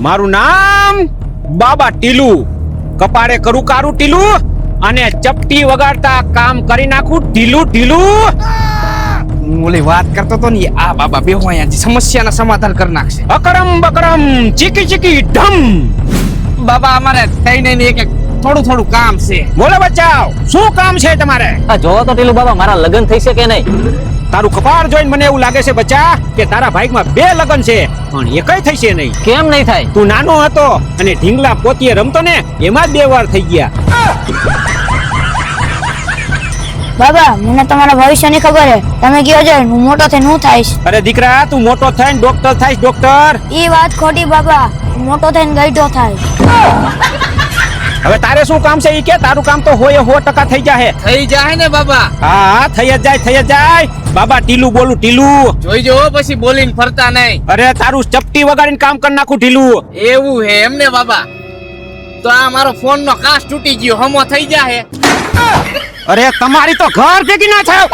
મારું નામ બાબા ટીલુ. કપાળે કરું કારું ટીલુ અને ચપટી વગાડતા કામ કરી નાખું ઢીલું ઢીલું. હું ઓલી વાત કરતો તો ને આ બાબા બેહો અહીંયા સમસ્યાના સમાધાન કરી નાખશે. અકરમ બકરમ ચીકી ચીકી ઢમ. બાબા અમારે થઈને એક થોડું થોડું કામ છે. બોલો બચ્ચાઓ, શું કામ છે તમારે? આ જોવો તો ટીલુ બાબા, મારા લગ્ન થઈ છે કે નહીં? તારું કપાળ જોઈને મને એવું લાગે છે બચ્ચા કે તારા ભાઈમાં 2 લગ્ન છે પણ એકય થઈ છે નહીં. કેમ નહીં થાય? તું નાનો હતો અને ઢીંગલા પોતીએ રમતો ને એમાં જ 2 વાર થઈ ગયા. બાબા મને તમારા ભવિષ્યની ખબર હે. તમે કયો છો હું મોટો થઈને હું થાઈશ. અરે દીકરા, તું મોટો થઈને ડોક્ટર થાઈશ ડોક્ટર. ઈ વાત ખોટી બાબા, હું મોટો થઈને ગઈઢો થાઈશ. હવે તારે શું કામ છે ઈ કે? તારું કામ તો 100% થઈ જાહે. થઈ જાય ને બાબા. હા થઈ જ જાય થઈ જ જાય. બાબા ટીલુ બોલું ટીલુ. જોઈજો પછી બોલીને ફરતા નહીં. અરે તારું ચપટી વગાડીને કામ કરી નાખું ઢીલું. એવું હે એમને બાબા? તો આ મારો ફોન નો કાચ તૂટી ગયો, હમો થઈ જાહે. અરે તમારી તો ઘર ભેગી ના થાય.